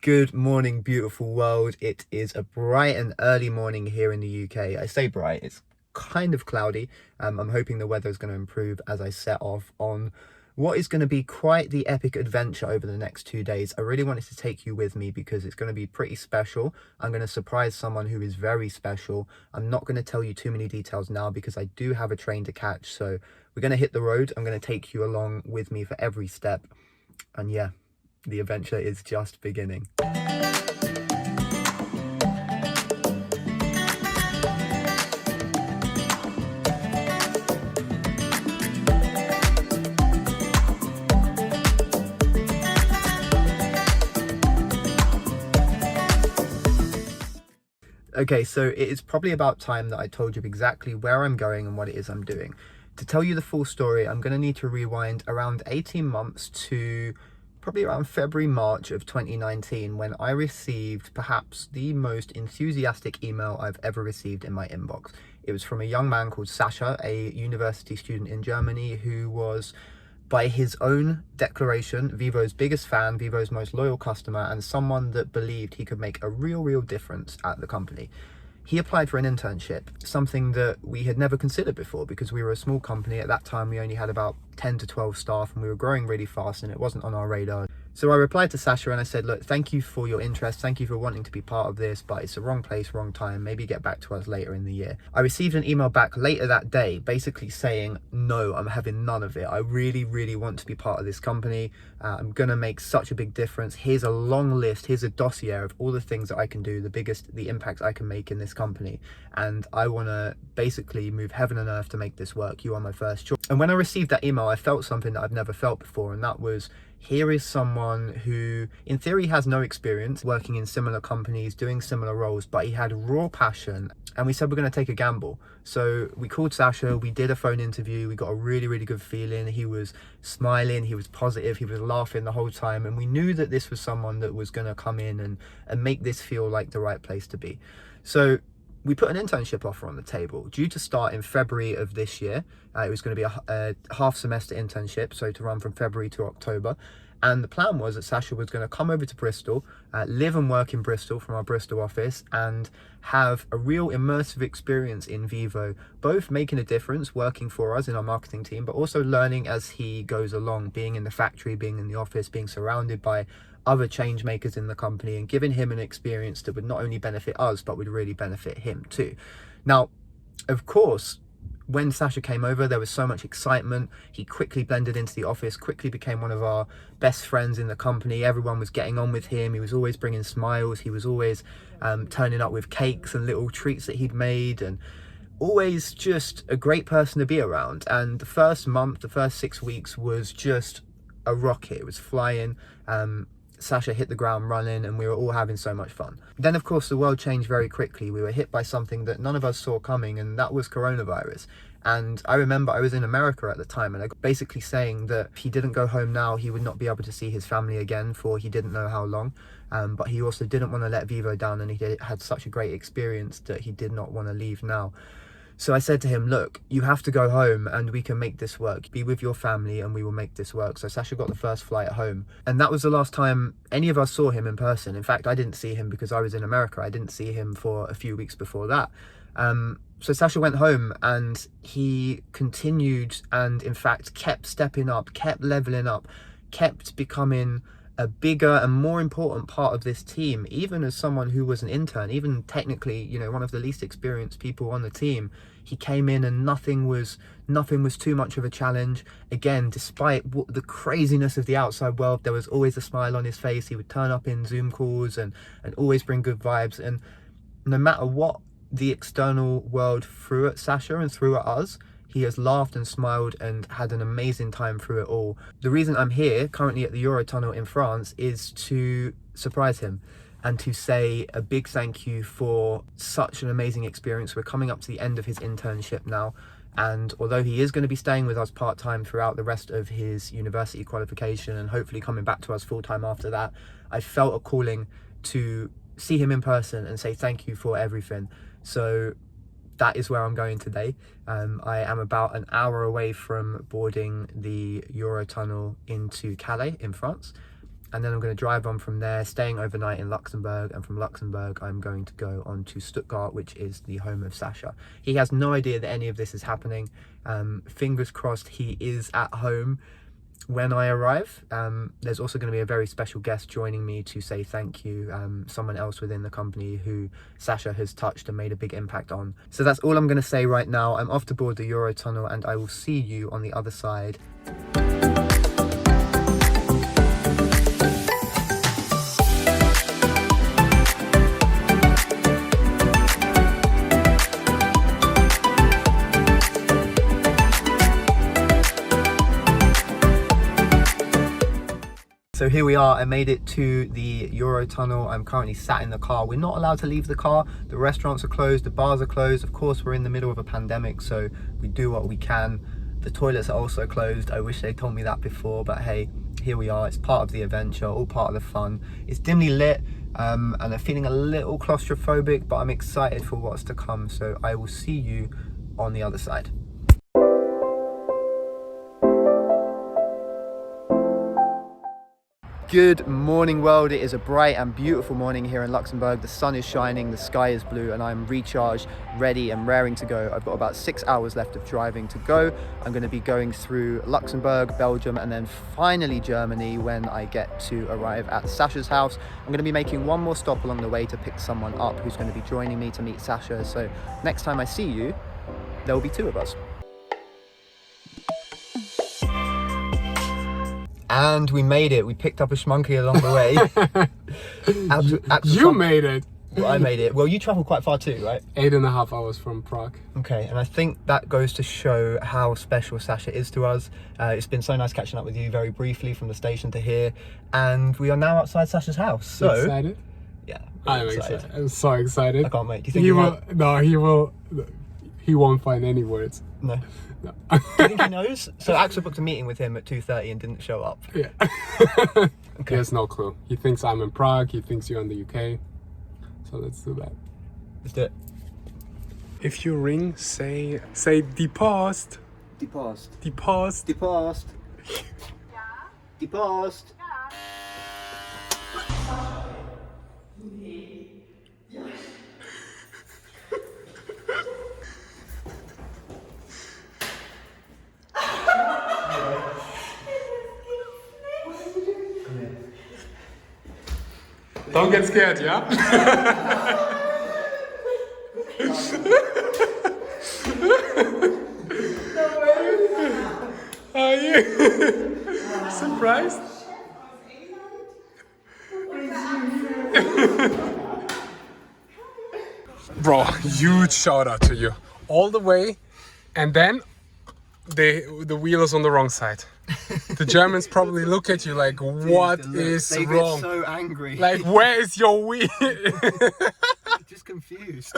Good morning, beautiful world. It is a bright and early morning here in the UK. I say bright, it's kind of cloudy. I'm hoping the weather is going to improve as I set off on what is going to be quite the epic adventure over the next 2 days. I really wanted to take you with me because it's going to be pretty special. I'm going to surprise someone who is very special. I'm not going to tell you too many details now because I do have a train to catch. So we're going to hit the road. I'm going to take you along with me for every step. And yeah, the adventure is just beginning. Okay, so it is probably about time that I told you exactly where I'm going and what it is I'm doing. To tell you the full story, I'm going to need to rewind around 18 months to probably around February, March of 2019, when I received perhaps the most enthusiastic email I've ever received in my inbox. It was from a young man called Sasha, a university student in Germany who was, by his own declaration, Vivo's biggest fan, Vivo's most loyal customer, and someone that believed he could make a real difference at the company. He applied for an internship, something that we had never considered before because we were a small company. At that time, we only had about 10 to 12 staff and we were growing really fast and it wasn't on our radar. So I replied to Sasha and I said, look, thank you for your interest. Thank you for wanting to be part of this, but it's the wrong place, wrong time. Maybe get back to us later in the year. I received an email back later that day, basically saying, no, I'm having none of it. I really want to be part of this company. I'm going to make such a big difference. Here's a long list. Here's a dossier of all the things that I can do, the impact I can make in this company. And I want to basically move heaven and earth to make this work. You are my first choice. And when I received that email, I felt something that I've never felt before. And that was, here is someone who in theory has no experience working in similar companies, doing similar roles, but he had raw passion. And we said, we're going to take a gamble. So we called Sasha, we did a phone interview, we got a really good feeling. He was smiling, he was positive, he was laughing the whole time. And we knew that this was someone that was going to come in and make this feel like the right place to be. So we put an internship offer on the table, due to start in February of this year. It was going to be a half semester internship, so to run from February to October. And the plan was that Sasha was going to come over to Bristol, live and work in Bristol from our Bristol office, and have a real immersive experience in Vivo, both making a difference, working for us in our marketing team, but also learning as he goes along, being in the factory, being in the office, being surrounded by other change makers in the company, and giving him an experience that would not only benefit us, but would really benefit him too. Now, of course, when Sasha came over, there was so much excitement. He quickly blended into the office, quickly became one of our best friends in the company. Everyone was getting on with him. He was always bringing smiles. He was always turning up with cakes and little treats that he'd made, and always just a great person to be around. And the first month, the first 6 weeks was just a rocket. It was flying. Sasha hit the ground running and we were all having so much fun. Then of course the world changed very quickly. We were hit by something that none of us saw coming, and that was coronavirus. And I remember I was in America at the time, and I basically saying that if he didn't go home now, he would not be able to see his family again for he didn't know how long. But he also didn't want to let Vivo down, and he had such a great experience that he did not want to leave now. So I said to him, look, you have to go home and we can make this work. Be with your family and we will make this work. So Sasha got the first flight home. And that was the last time any of us saw him in person. In fact, I didn't see him because I was in America. I didn't see him for a few weeks before that. So Sasha went home and he continued and in fact kept stepping up, kept leveling up, kept becoming a bigger and more important part of this team, even as someone who was an intern, even technically, you know, one of the least experienced people on the team. He came in and nothing was too much of a challenge. Again, despite the craziness of the outside world, there was always a smile on his face. He would turn up in Zoom calls and always bring good vibes. And no matter what the external world threw at Sasha and threw at us, he has laughed and smiled and had an amazing time through it all. The reason I'm here currently at the Eurotunnel in France is to surprise him and to say a big thank you for such an amazing experience. We're coming up to the end of his internship now, and although he is going to be staying with us part-time throughout the rest of his university qualification and hopefully coming back to us full-time after that, I felt a calling to see him in person and say thank you for everything. So that is where I'm going today. I am about an hour away from boarding the Eurotunnel into Calais in France. and then I'm going to drive on from there, staying overnight in Luxembourg, and from Luxembourg I'm going to go on to Stuttgart, which is the home of Sasha. He has no idea that any of this is happening. Fingers crossed he is at home when I arrive. There's also going to be a very special guest joining me to say thank you, someone else within the company who Sasha has touched and made a big impact on. So that's all I'm going to say right now. I'm off to board the Eurotunnel, and I will see you on the other side. So here we are, I made it to the Eurotunnel. I'm currently sat in the car. We're not allowed to leave the car. The restaurants are closed, the bars are closed. Of course, we're in the middle of a pandemic, so we do what we can. The toilets are also closed. I wish they told me that before, but hey, here we are. It's part of the adventure, all part of the fun. It's dimly lit, and I'm feeling a little claustrophobic, but I'm excited for what's to come. So I will see you on the other side. Good morning, world. It is a bright and beautiful morning here in Luxembourg. The sun is shining, the sky is blue, and I'm recharged, ready and raring to go. I've got about 6 hours left of driving to go. I'm going to be going through Luxembourg, Belgium, and then finally Germany when I get to arrive at Sasha's house. I'm going to be making one more stop along the way to pick someone up who's going to be joining me to meet Sasha. So next time I see you, there will be 2 of us. And we made it. We picked up a schmunky along the way. You made it. Well, I made it. Well, you travel quite far too, right? 8.5 hours from Prague. Okay, and I think that goes to show how special Sasha is to us. It's been so nice catching up with you very briefly from the station to here. And we are now outside Sasha's house. So excited? Yeah. I'm excited. I'm so excited. I can't wait. Do you think he won't find any words. No. Do you think he knows? So Axel booked a meeting with him at 2:30 and didn't show up. Yeah. Okay. He has no clue. He thinks I'm in Prague. He thinks you're in the UK. So let's do that. Let's do it. If you ring, say depost. Depost. Depost. Depost. Depost. Don't get scared, yeah? Are you surprised? Bro, huge shout out to you. All the way, and then the wheel is on the wrong side. The Germans probably look at you like, what is wrong? Get so angry. Like, where is your wheel? Just confused.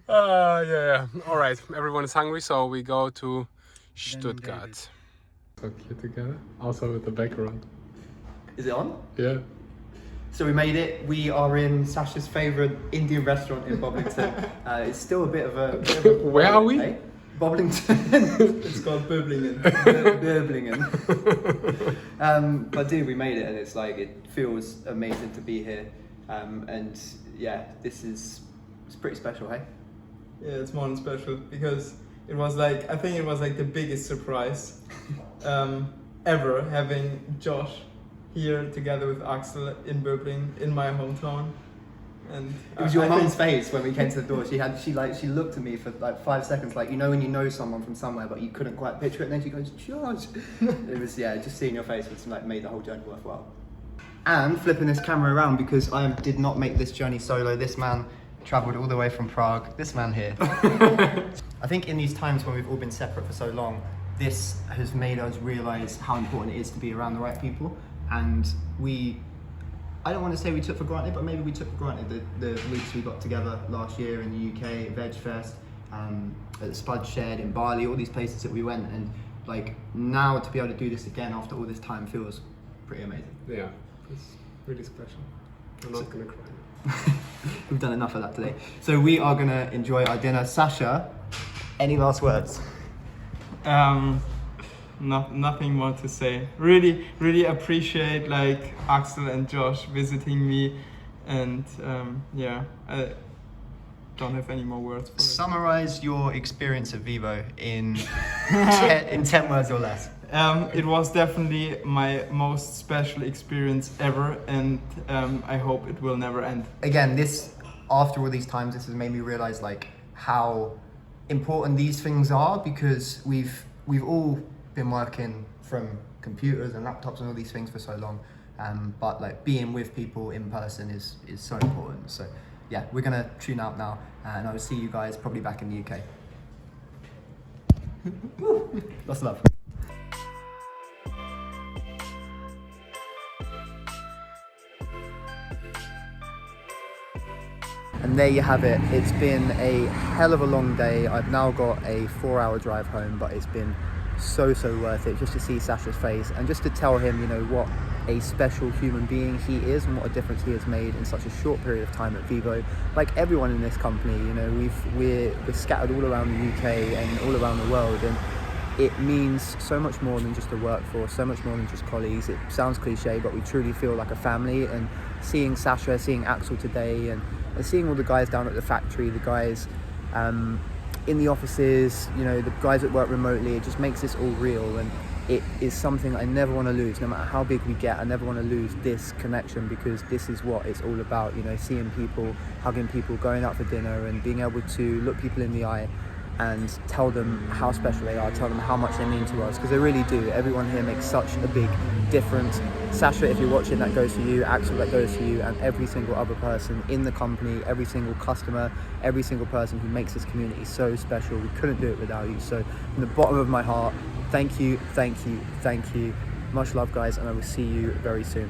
Yeah. All right, everyone is hungry, so we go to Stuttgart. So cute together. Also with the background. Is it on? Yeah. So we made it. We are in Sasha's favourite Indian restaurant in Boblington. It's still a bit of a... Where are we? Boblington. It's called Böblingen. Böblingen. But dude, we made it, and it's like, it feels amazing to be here. And yeah, it's pretty special, hey? Yeah, it's more than special because it was like, I think it was like the biggest surprise ever, having Josh here together with Axel in Böblingen, in my hometown. And it was your mum's face when we came to the door. She looked at me for like 5 seconds, like, you know when you know someone from somewhere but you couldn't quite picture it, and then she goes, Josh. It was, yeah, just seeing your face was like made the whole journey worthwhile. And flipping this camera around, because I did not make this journey solo. This man travelled all the way from Prague. This man here. I think in these times when we've all been separate for so long, this has made us realise how important it is to be around the right people. And I don't want to say we took for granted, but maybe we took for granted the weeks we got together last year in the UK, at Veg Fest, at Spud Shed, in Bali, all these places that we went. And like, now to be able to do this again after all this time feels pretty amazing. Yeah, it's really special. I'm not gonna cry. We've done enough of that today. So we are gonna enjoy our dinner. Sasha, any last words? nothing more to say. Really appreciate like Axel and Josh visiting me, and yeah, I don't have any more words for it. Summarize your experience at Vivo in in 10 words or less. It was definitely my most special experience ever, and I hope it will never end. Again, this, after all these times, this has made me realize like how important these things are, because we've all been working from computers and laptops and all these things for so long, but like being with people in person is so important. So yeah, we're gonna tune out now, and I will see you guys probably back in the UK. Lots of love. And there you have it. It's been a hell of a long day. I've now got a 4-hour drive home, but it's been so worth it just to see Sasha's face and just to tell him, you know, what a special human being he is and what a difference he has made in such a short period of time at Vivo. Like everyone in this company, you know, we're scattered all around the UK and all around the world, and it means so much more than just a workforce, so much more than just colleagues. It sounds cliche, but we truly feel like a family. And seeing Sasha, seeing Axel today, and seeing all the guys down at the factory, the guys in the offices, you know, the guys that work remotely, it just makes this all real, and it is something I never want to lose. No matter how big we get, I never want to lose this connection, because this is what it's all about, you know, seeing people, hugging people, going out for dinner, and being able to look people in the eye and tell them how special they are, tell them how much they mean to us, because they really do. Everyone here makes such a big difference. Sasha, if you're watching, that goes for you. Axel, that goes for you, and every single other person in the company, every single customer, every single person who makes this community so special. We couldn't do it without you. So from the bottom of my heart, thank you. Much love, guys, and I will see you very soon.